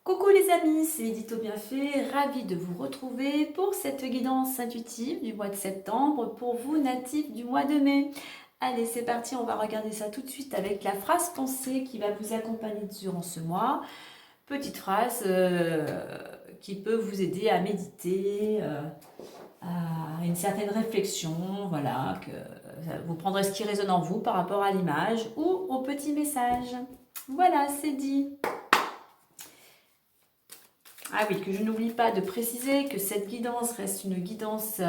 Coucou les amis, c'est Édito Bienfait, ravie de vous retrouver pour cette guidance intuitive du mois de septembre pour vous natifs du mois de mai. Allez, c'est parti, on va regarder ça tout de suite avec la phrase pensée qui va vous accompagner durant ce mois. Petite phrase qui peut vous aider à méditer, à une certaine réflexion, voilà, que vous prendrez ce qui résonne en vous par rapport à l'image ou au petit message. Voilà, c'est dit. Ah oui, que je n'oublie pas de préciser que cette guidance reste une guidance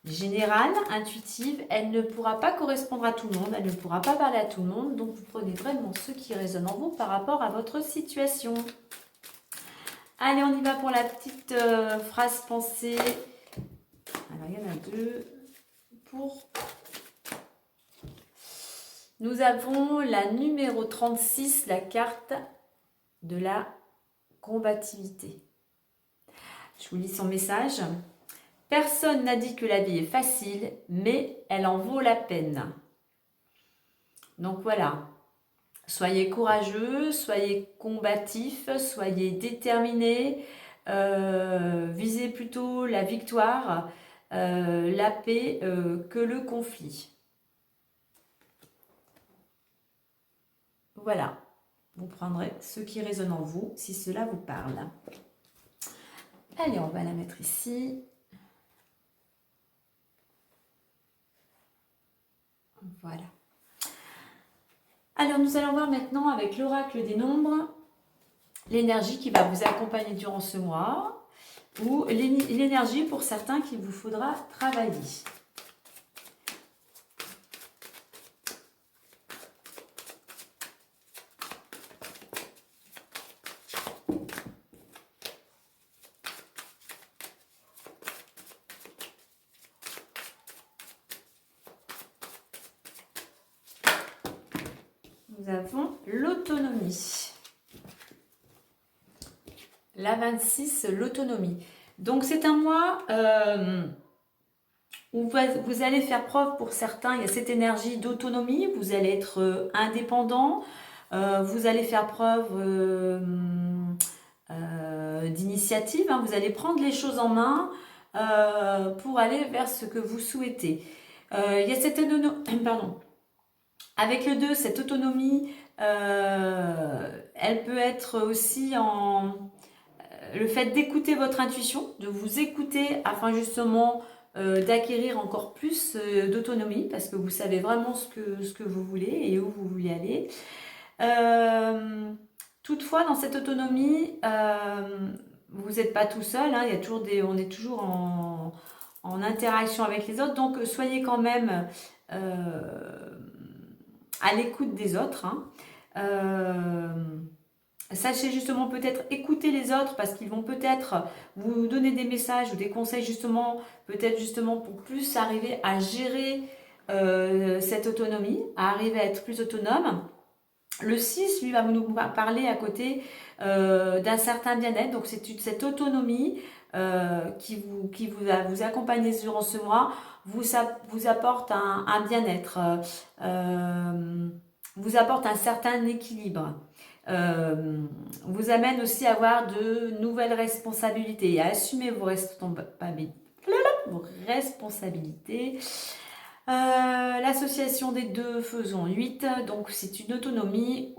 générale, intuitive. Elle ne pourra pas correspondre à tout le monde, elle ne pourra pas parler à tout le monde. Donc, vous prenez vraiment ce qui résonne en vous par rapport à votre situation. Allez, on y va pour la petite phrase pensée. Alors, il y en a deux. Nous avons la numéro 36, la carte de la combativité. Je vous lis son message. Personne n'a dit que la vie est facile, mais elle en vaut la peine. Donc voilà, soyez courageux, soyez combatifs, soyez déterminés, visez plutôt la victoire, la paix que le conflit. Voilà. Vous prendrez ce qui résonne en vous, si cela vous parle. Allez, on va la mettre ici. Voilà. Alors, nous allons voir maintenant avec l'oracle des nombres, l'énergie qui va vous accompagner durant ce mois, ou l'énergie pour certains qu'il vous faudra travailler. Nous avons l'autonomie. La 26, l'autonomie. Donc, c'est un mois où vous allez faire preuve pour certains, il y a cette énergie d'autonomie, vous allez être indépendant, vous allez faire preuve d'initiative, hein, vous allez prendre les choses en main pour aller vers ce que vous souhaitez. Il y a cette pardon. Avec le 2, cette autonomie, elle peut être aussi le fait d'écouter votre intuition, de vous écouter afin justement d'acquérir encore plus d'autonomie parce que vous savez vraiment ce que vous voulez et où vous voulez aller. Toutefois, dans cette autonomie, vous n'êtes pas tout seul, hein, il y a toujours on est toujours en interaction avec les autres, donc soyez quand même à l'écoute des autres. Sachez justement peut-être écouter les autres parce qu'ils vont peut-être vous donner des messages ou des conseils justement, peut-être justement pour plus arriver à gérer cette autonomie, à arriver à être plus autonome. Le 6, lui, va nous parler à côté d'un certain bien-être. Donc, c'est cette autonomie qui va vous accompagner durant ce mois, vous apporte un bien-être, vous apporte un certain équilibre. Vous amène aussi à avoir de nouvelles responsabilités et à assumer vos responsabilités. L'association des deux, faisons 8, donc c'est une autonomie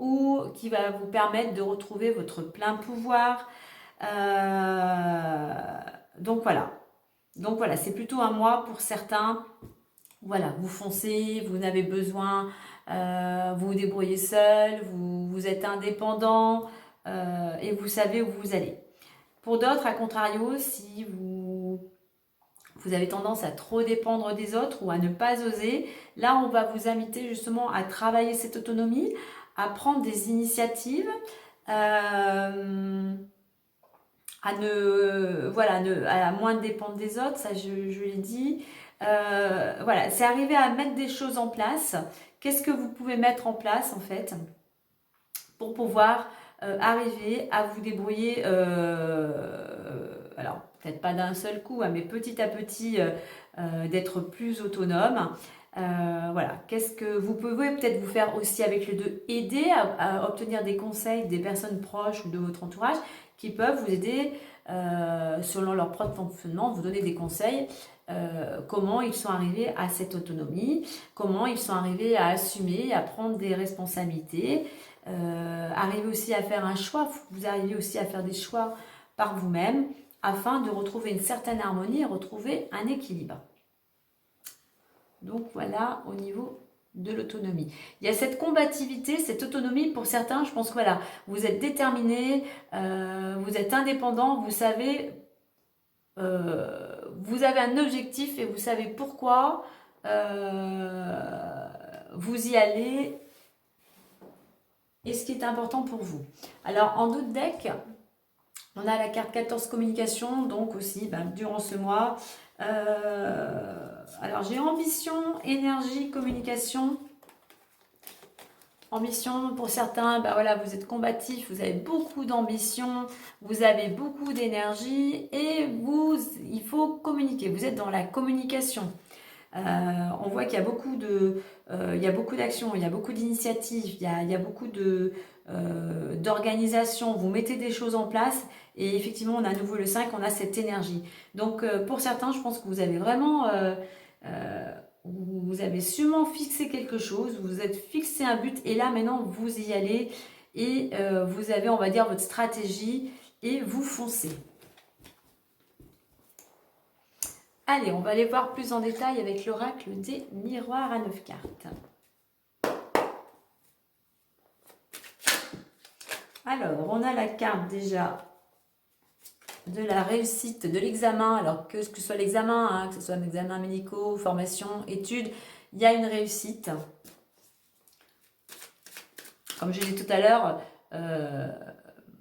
qui va vous permettre de retrouver votre plein pouvoir. Donc voilà, c'est plutôt un mois pour certains. Voilà, vous foncez, vous n'avez besoin, vous vous débrouillez seul, vous êtes indépendant et vous savez où vous allez. Pour d'autres, à contrario, si vous avez tendance à trop dépendre des autres ou à ne pas oser, là on va vous inviter justement à travailler cette autonomie, à prendre des initiatives, à moins dépendre des autres, ça je l'ai dit. Voilà, c'est arriver à mettre des choses en place. Qu'est-ce que vous pouvez mettre en place en fait? pour pouvoir arriver à vous débrouiller, alors peut-être pas d'un seul coup, hein, mais petit à petit, d'être plus autonome. Voilà, qu'est-ce que vous pouvez peut-être vous faire aussi avec le 2, aider à obtenir des conseils des personnes proches ou de votre entourage qui peuvent vous aider selon leur propre fonctionnement, vous donner des conseils, comment ils sont arrivés à cette autonomie, comment ils sont arrivés à assumer, à prendre des responsabilités, arriver aussi à faire un choix, vous arrivez aussi à faire des choix par vous-même afin de retrouver une certaine harmonie et retrouver un équilibre. Donc voilà au niveau de l'autonomie. Il y a cette combativité, cette autonomie pour certains, je pense que voilà, vous êtes déterminé, vous êtes indépendant, vous savez, vous avez un objectif et vous savez pourquoi vous y allez et ce qui est important pour vous. Alors en d'autres decks, on a la carte 14 communication, donc aussi durant ce mois. Alors j'ai ambition, énergie, communication. Ambition pour certains, voilà, vous êtes combatif, vous avez beaucoup d'ambition, vous avez beaucoup d'énergie et il faut communiquer. Vous êtes dans la communication. On voit qu'il y a beaucoup d'actions, il y a beaucoup d'initiatives, il y a beaucoup d'organisation. Vous mettez des choses en place et effectivement, on a à nouveau le 5, on a cette énergie. Donc, pour certains, je pense que vous avez vraiment... vous avez sûrement fixé quelque chose, vous êtes fixé un but et là, maintenant, vous y allez et vous avez, on va dire, votre stratégie et vous foncez. Allez, on va aller voir plus en détail avec l'oracle des miroirs à 9 cartes. Alors, on a la carte déjà de la réussite de l'examen. Alors, que ce soit l'examen, hein, que ce soit un examen médicaux, formation, études, il y a une réussite. Comme je l'ai dit tout à l'heure,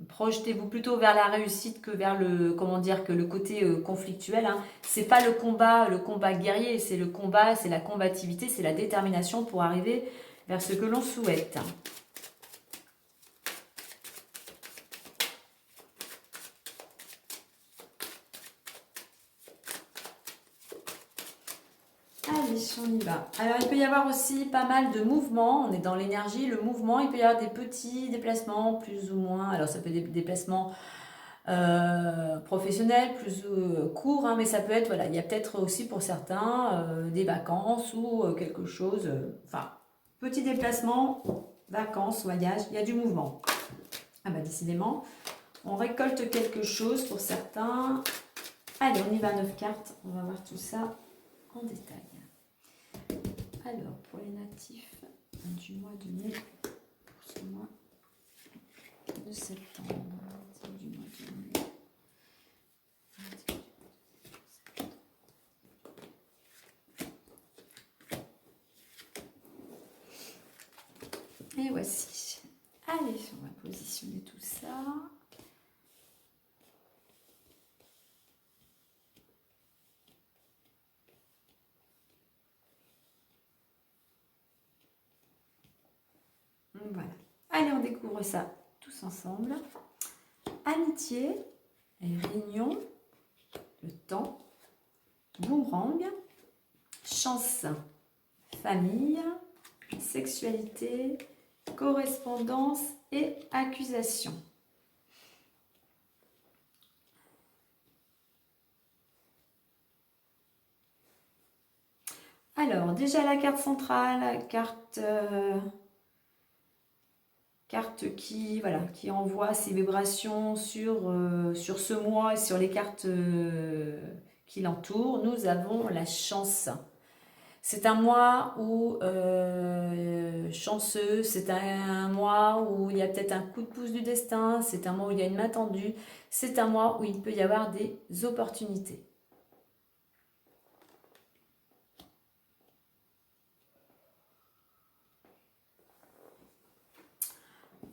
projetez-vous plutôt vers la réussite que vers le, comment dire, que le côté conflictuel. Hein. C'est pas le combat guerrier, c'est le combat, c'est la combativité, c'est la détermination pour arriver vers ce que l'on souhaite. Allez, on y va. Alors, il peut y avoir aussi pas mal de mouvements. On est dans l'énergie, le mouvement. Il peut y avoir des petits déplacements, plus ou moins. Alors, ça peut être des déplacements professionnels, plus courts. Hein, mais ça peut être, voilà, il y a peut-être aussi pour certains des vacances ou quelque chose. Enfin, petits déplacements, vacances, voyages. Il y a du mouvement. Ah bah, décidément, on récolte quelque chose pour certains. Allez, on y va, 9 cartes. On va voir tout ça en détail. Alors, pour les natifs du mois de mai, pour ce mois de septembre, du mois de mai. Et voici. Allez, on va positionner tout ça. Voilà. Allez, on découvre ça tous ensemble. Amitié, réunion, le temps, boomerang, chance, famille, sexualité, correspondance et accusation. Alors, déjà la carte centrale, carte qui, voilà, qui envoie ses vibrations sur ce mois et sur les cartes qui l'entourent. Nous avons la chance. C'est un mois où chanceux, c'est un mois où il y a peut-être un coup de pouce du destin, c'est un mois où il y a une main tendue, c'est un mois où il peut y avoir des opportunités.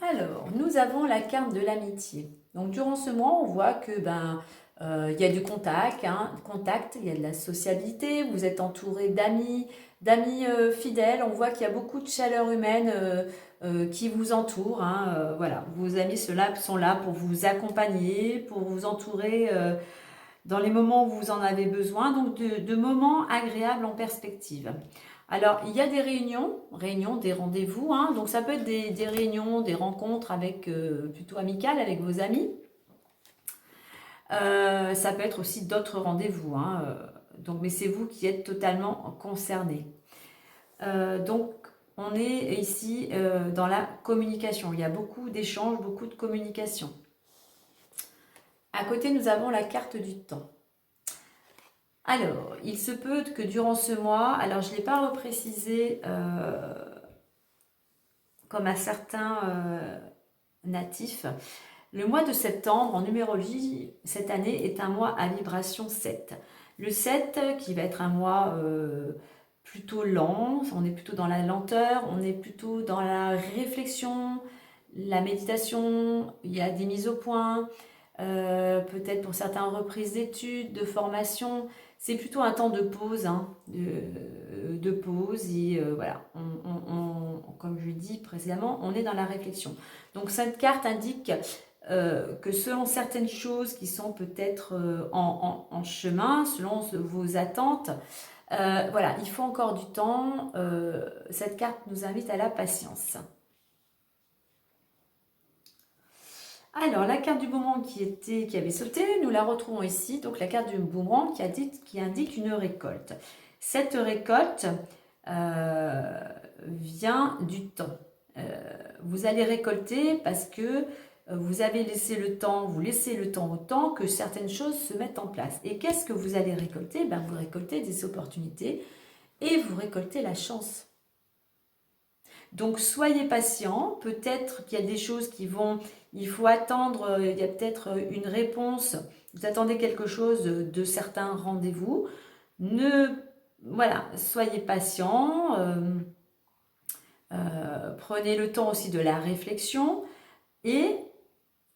Alors, nous avons la carte de l'amitié. Donc, durant ce mois, on voit que il y a du contact, il y a de la sociabilité, vous êtes entouré d'amis fidèles. On voit qu'il y a beaucoup de chaleur humaine qui vous entourent, hein, voilà, vos amis sont là pour vous accompagner, pour vous entourer dans les moments où vous en avez besoin, donc de moments agréables en perspective. Alors, il y a des réunions, des rendez-vous, hein, donc ça peut être des réunions, des rencontres avec, plutôt amicales avec vos amis. Ça peut être aussi d'autres rendez-vous, hein, donc, mais c'est vous qui êtes totalement concernés. Donc, on est ici dans la communication. Il y a beaucoup d'échanges, beaucoup de communication. À côté, nous avons la carte du temps. Alors, il se peut que durant ce mois, alors je ne l'ai pas reprécisé comme à certains natifs, le mois de septembre en numérologie, cette année, est un mois à vibration 7. Le 7 qui va être un mois plutôt lent, on est plutôt dans la lenteur, on est plutôt dans la réflexion, la méditation, il y a des mises au point, peut-être pour certains reprises d'études, de formation. C'est plutôt un temps de pause, hein, de pause et voilà, comme je l'ai dit précédemment, on est dans la réflexion. Donc cette carte indique que selon certaines choses qui sont peut-être en chemin, selon vos attentes, voilà, il faut encore du temps. Cette carte nous invite à la patience. Alors, la carte du boomerang qui avait sauté, nous la retrouvons ici. Donc, la carte du boomerang qui indique une récolte. Cette récolte vient du temps. Vous allez récolter parce que vous avez laissé le temps, vous laissez le temps au temps que certaines choses se mettent en place. Et qu'est-ce que vous allez récolter? Ben, vous récoltez des opportunités et vous récoltez la chance. Donc soyez patient, peut-être qu'il y a des choses il faut attendre, il y a peut-être une réponse, vous attendez quelque chose de certains rendez-vous. Voilà, soyez patient, prenez le temps aussi de la réflexion et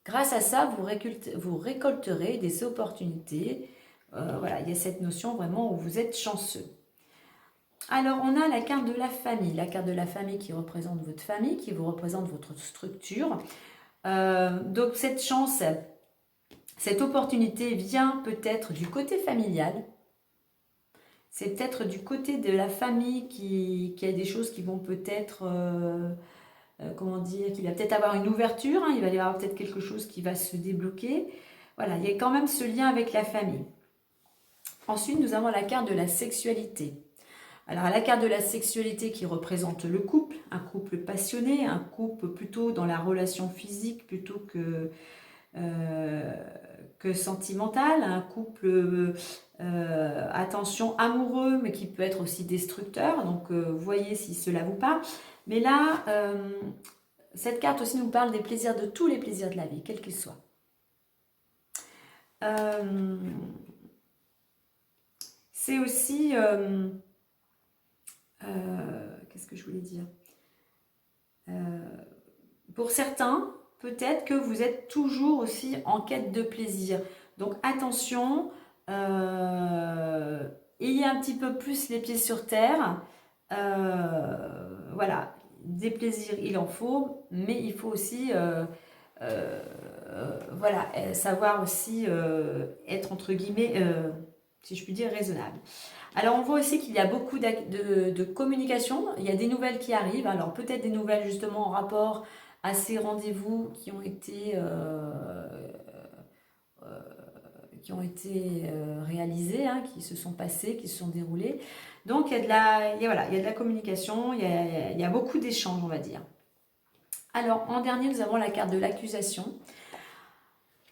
grâce à ça, vous récolterez des opportunités. Voilà, il y a cette notion vraiment où vous êtes chanceux. Alors, on a la carte de la famille qui représente votre famille, qui vous représente votre structure. Donc, cette chance, cette opportunité vient peut-être du côté familial. C'est peut-être du côté de la famille qui a des choses qui vont peut-être, comment dire, qu'il va peut-être avoir une ouverture, hein, il va y avoir peut-être quelque chose qui va se débloquer. Voilà, il y a quand même ce lien avec la famille. Ensuite, nous avons la carte de la sexualité. Alors, la carte de la sexualité qui représente le couple, un couple passionné, un couple plutôt dans la relation physique plutôt que sentimental, un couple, attention, amoureux, mais qui peut être aussi destructeur. Donc, voyez si cela vous parle. Mais là, cette carte aussi nous parle des plaisirs, de tous les plaisirs de la vie, quels qu'ils soient. C'est aussi... qu'est-ce que je voulais dire? Pour certains, peut-être que vous êtes toujours aussi en quête de plaisir. Donc attention, ayez un petit peu plus les pieds sur terre. Voilà, des plaisirs, il en faut, mais il faut aussi voilà, savoir aussi être entre guillemets, si je puis dire, raisonnable. Alors, on voit aussi qu'il y a beaucoup de communication. Il y a des nouvelles qui arrivent. Alors, peut-être des nouvelles justement en rapport à ces rendez-vous qui ont été réalisés, hein, qui se sont passés, qui se sont déroulés. Donc, il y a de la communication, il y a beaucoup d'échanges, on va dire. Alors, en dernier, nous avons la carte de l'accusation.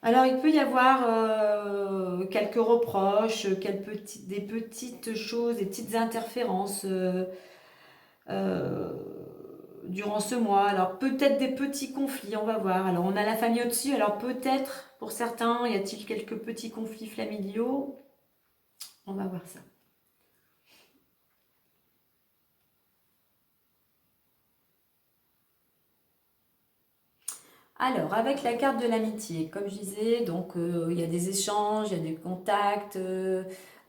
Alors, il peut y avoir quelques reproches, des petites choses, des petites interférences durant ce mois. Alors, peut-être des petits conflits, on va voir. Alors, on a la famille au-dessus. Alors, peut-être, pour certains, y a-t-il quelques petits conflits familiaux? On va voir ça. Alors, avec la carte de l'amitié, comme je disais, donc il y a des échanges, il y a des contacts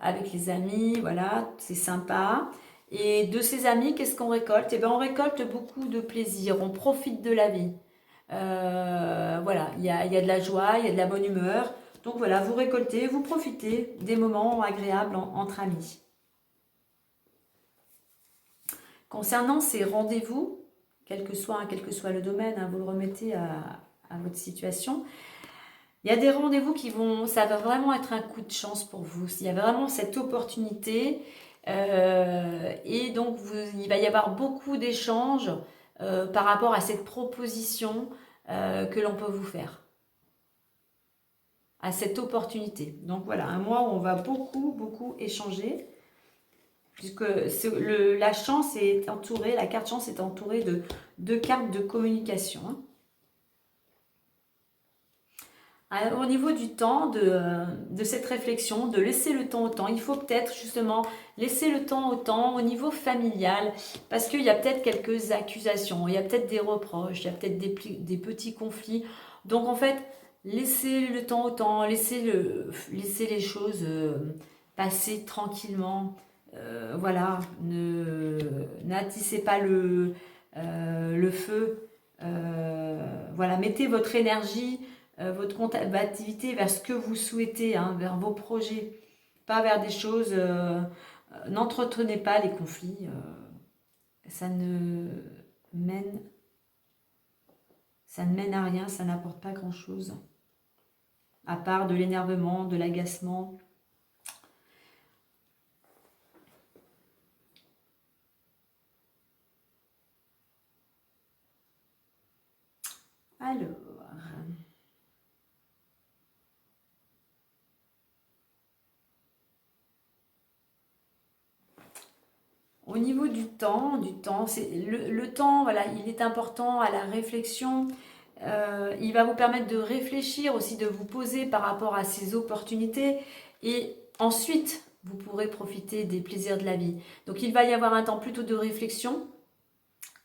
avec les amis, voilà, c'est sympa. Et de ses amis, qu'est-ce qu'on récolte? Eh bien, on récolte beaucoup de plaisir, on profite de la vie. Voilà, il y a de la joie, il y a de la bonne humeur. Donc voilà, vous récoltez, vous profitez des moments agréables entre amis. Concernant ces rendez-vous, quel que soit le domaine, hein, vous le remettez à votre situation. Il y a des rendez-vous ça va vraiment être un coup de chance pour vous. Il y a vraiment cette opportunité et donc il va y avoir beaucoup d'échanges par rapport à cette proposition que l'on peut vous faire, à cette opportunité. Donc voilà, un mois où on va beaucoup, beaucoup échanger, puisque la chance est entourée, la carte chance est entourée de deux cartes de communication. Hein. Au niveau du temps, de cette réflexion, de laisser le temps au temps, il faut peut-être justement laisser le temps au temps au niveau familial, parce qu'il y a peut-être quelques accusations, il y a peut-être des reproches, il y a peut-être des petits conflits. Donc en fait, laissez le temps au temps, laissez les choses passer tranquillement. Voilà, n'attissez pas le feu. Voilà, mettez votre énergie votre activité vers ce que vous souhaitez, hein, vers vos projets, pas vers des choses. N'entretenez pas les conflits. Ça ne mène, ça ne mène à rien, ça n'apporte pas grand-chose, à part de l'énervement, de l'agacement. Alors. Au niveau du temps, c'est le temps, voilà, il est important à la réflexion. Il va vous permettre de réfléchir aussi, de vous poser par rapport à ces opportunités. Et ensuite, vous pourrez profiter des plaisirs de la vie. Donc il va y avoir un temps plutôt de réflexion,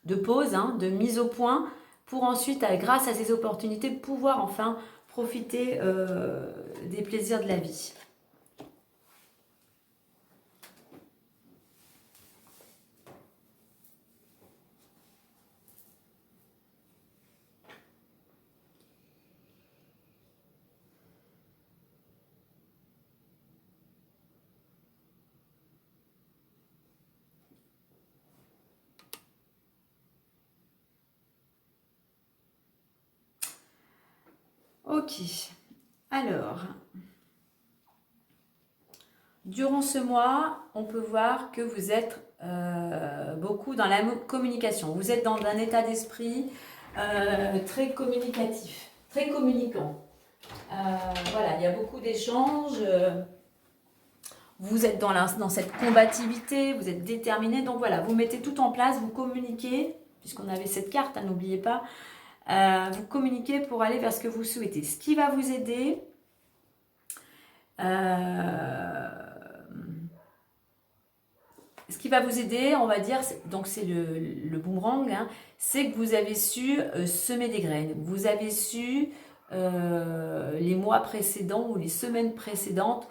de pause, hein, de mise au point, pour ensuite, grâce à ces opportunités, pouvoir enfin profiter des plaisirs de la vie. Ok, alors, durant ce mois, on peut voir que vous êtes beaucoup dans la communication. Vous êtes dans un état d'esprit très communicatif, très communicant. Voilà, il y a beaucoup d'échanges. Vous êtes dans cette combativité, vous êtes déterminé. Donc voilà, vous mettez tout en place, vous communiquez, puisqu'on avait cette carte, hein, n'oubliez pas. Vous communiquez pour aller vers ce que vous souhaitez. Ce qui va vous aider, on va dire, donc c'est le boomerang, hein, c'est que vous avez su semer des graines. Vous avez su, les mois précédents ou les semaines précédentes,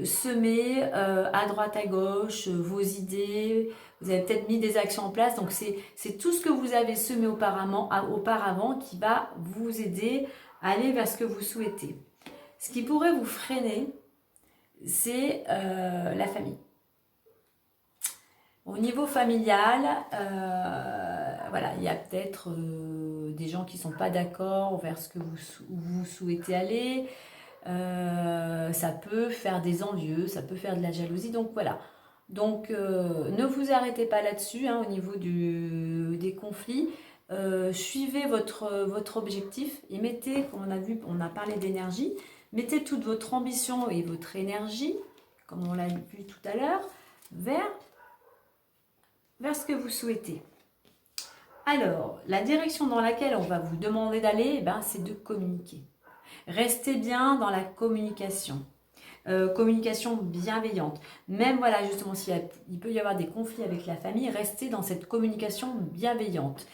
semer à droite à gauche vos idées. Vous avez peut-être mis des actions en place. Donc c'est tout ce que vous avez semé auparavant qui va vous aider à aller vers ce que vous souhaitez. Ce qui pourrait vous freiner, c'est la famille. Au niveau familial, voilà, il y a peut-être des gens qui ne sont pas d'accord vers ce que vous souhaitez aller. Ça peut faire des envieux, ça peut faire de la jalousie. Donc voilà. Donc ne vous arrêtez pas là-dessus, hein, au niveau des conflits. Suivez votre objectif et mettez, comme on a parlé d'énergie, mettez toute votre ambition et votre énergie, comme on l'a vu tout à l'heure, vers ce que vous souhaitez. Alors, la direction dans laquelle on va vous demander d'aller, c'est de communiquer. Restez bien dans la communication. Communication bienveillante. Même, voilà, justement, il peut y avoir des conflits avec la famille, restez dans cette communication bienveillante.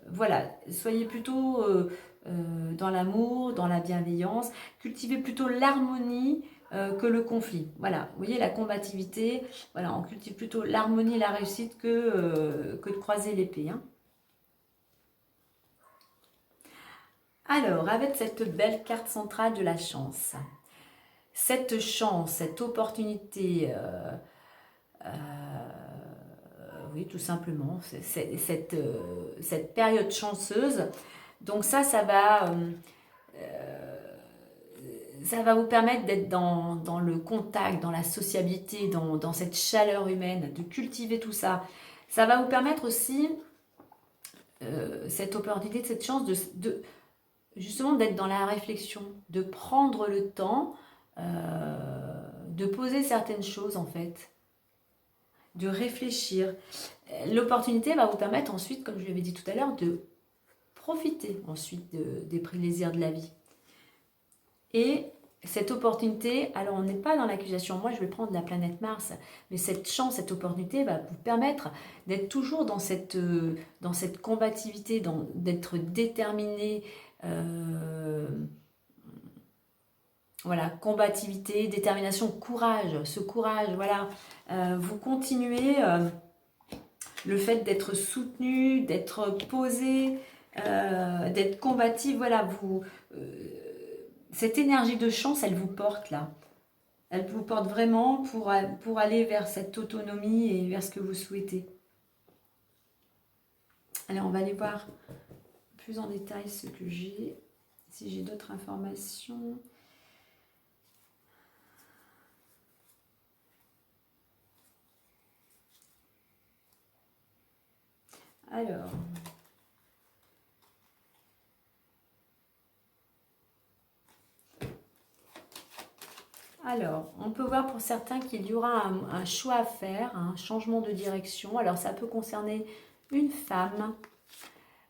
Voilà, soyez plutôt dans l'amour, dans la bienveillance. Cultivez plutôt l'harmonie que le conflit. Voilà, vous voyez la combativité, voilà, on cultive plutôt l'harmonie et la réussite que de croiser l'épée. Hein. Alors, avec cette belle carte centrale de la chance, cette chance, cette opportunité, oui, tout simplement, cette période chanceuse, donc ça va vous permettre d'être dans le contact, dans la sociabilité, dans cette chaleur humaine, de cultiver tout ça. Ça va vous permettre aussi, cette opportunité, cette chance justement d'être dans la réflexion, de prendre le temps, de poser certaines choses en fait, de réfléchir. L'opportunité va vous permettre ensuite, comme je l'avais dit tout à l'heure, de profiter ensuite des plaisirs de la vie. Et cette opportunité, alors on n'est pas dans l'accusation, moi je vais prendre la planète Mars, mais cette chance, cette opportunité va vous permettre d'être toujours dans cette combativité, d'être déterminé, voilà, combativité, détermination, courage, ce courage, voilà, vous continuez le fait d'être soutenu, d'être posé, d'être combatif, voilà, cette énergie de chance, elle vous porte là. Elle vous porte vraiment pour aller vers cette autonomie et vers ce que vous souhaitez. Allez, on va aller voir plus en détail ce que j'ai. Si j'ai d'autres informations. Alors, on peut voir pour certains qu'il y aura un choix à faire, un changement de direction. Alors, ça peut concerner une femme.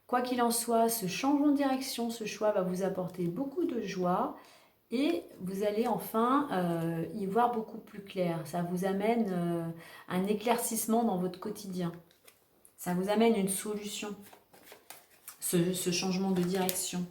Quoi qu'il en soit, ce changement de direction, ce choix va vous apporter beaucoup de joie et vous allez enfin y voir beaucoup plus clair. Ça vous amène un éclaircissement dans votre quotidien. Ça vous amène une solution, ce changement de direction.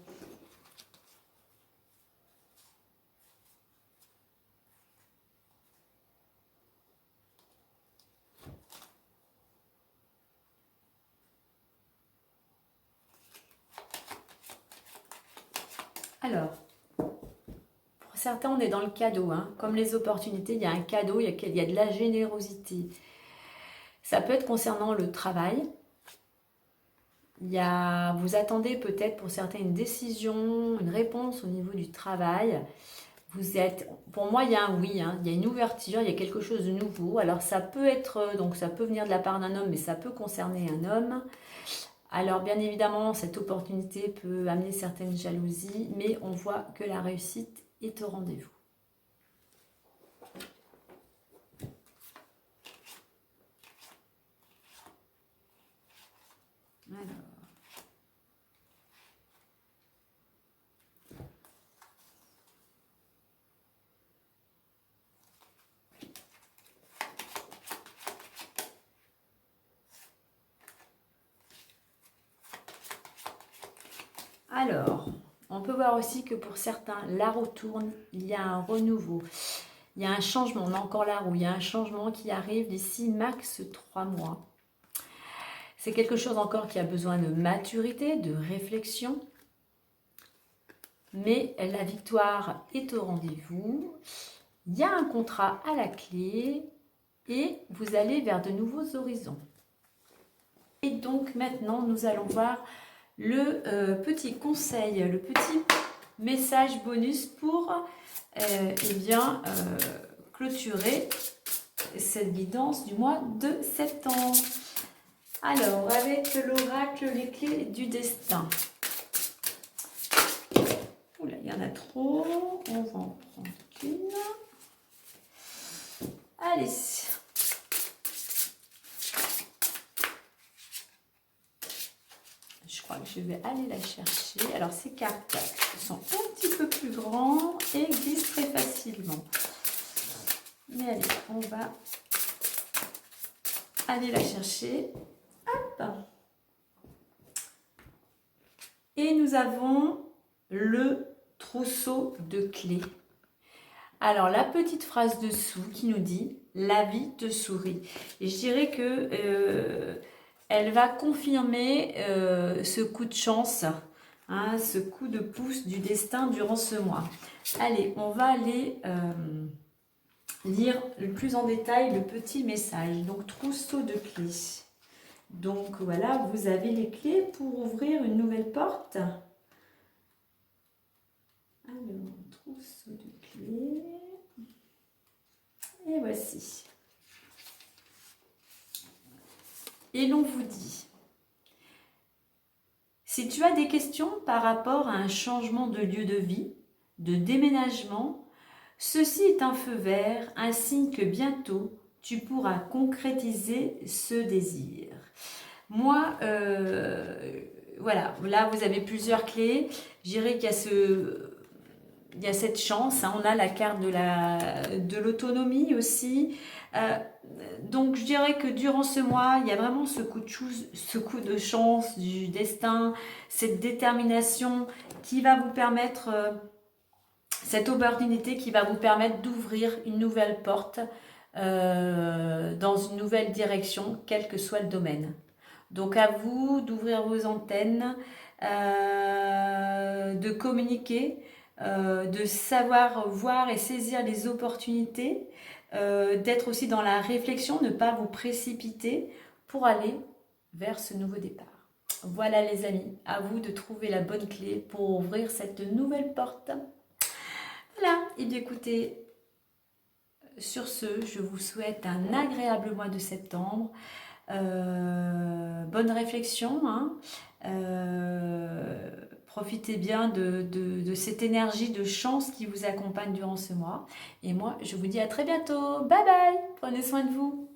Alors, pour certains, on est dans le cadeau. Hein. Comme les opportunités, il y a un cadeau, il y a de la générosité. Ça peut être concernant le travail. Vous attendez peut-être pour certains une décision, une réponse au niveau du travail. Pour moi, il y a un oui, hein, il y a une ouverture, il y a quelque chose de nouveau. Alors ça peut être, donc ça peut venir de la part d'un homme, mais ça peut concerner un homme. Alors bien évidemment, cette opportunité peut amener certaines jalousies, mais on voit que la réussite est au rendez-vous. Alors, on peut voir aussi que pour certains, la roue tourne, il y a un renouveau, il y a un changement, on a encore la roue, il y a un changement qui arrive d'ici max 3 mois. C'est quelque chose encore qui a besoin de maturité, de réflexion, mais la victoire est au rendez-vous. Il y a un contrat à la clé et vous allez vers de nouveaux horizons. Et donc maintenant, nous allons voir le petit conseil, le petit message bonus pour clôturer cette guidance du mois de septembre. Alors, avec l'oracle, les clés du destin. Oula, il y en a trop. On va en prendre une. Allez. Je crois que je vais aller la chercher. Alors, ces cartes sont un petit peu plus grandes et glissent très facilement. Mais allez, on va aller la chercher. Hop. Et nous avons le trousseau de clés. Alors, la petite phrase dessous qui nous dit « La vie te sourit ». Et je dirais que elle va confirmer ce coup de chance, hein, ce coup de pouce du destin durant ce mois. Allez, on va aller lire le plus en détail le petit message. Donc, trousseau de clés. Donc, voilà, vous avez les clés pour ouvrir une nouvelle porte. Alors, trousseau de clés. Et voici. Et l'on vous dit, si tu as des questions par rapport à un changement de lieu de vie, de déménagement, ceci est un feu vert, un signe que bientôt tu pourras concrétiser ce désir. Moi, voilà, là vous avez plusieurs clés. Je dirais qu'il y a cette chance, hein, on a la carte de l'autonomie aussi. Donc je dirais que durant ce mois, il y a vraiment ce coup de chance du destin, cette détermination qui va vous permettre, cette opportunité qui va vous permettre d'ouvrir une nouvelle porte dans une nouvelle direction, quel que soit le domaine. Donc à vous d'ouvrir vos antennes, de communiquer, de savoir voir et saisir les opportunités, d'être aussi dans la réflexion, ne pas vous précipiter pour aller vers ce nouveau départ. Voilà les amis, à vous de trouver la bonne clé pour ouvrir cette nouvelle porte. Voilà, et bien écoutez, sur ce, je vous souhaite un agréable mois de septembre. Bonne réflexion, hein. Profitez bien de cette énergie de chance qui vous accompagne durant ce mois. Et moi, je vous dis à très bientôt. Bye bye. Prenez soin de vous.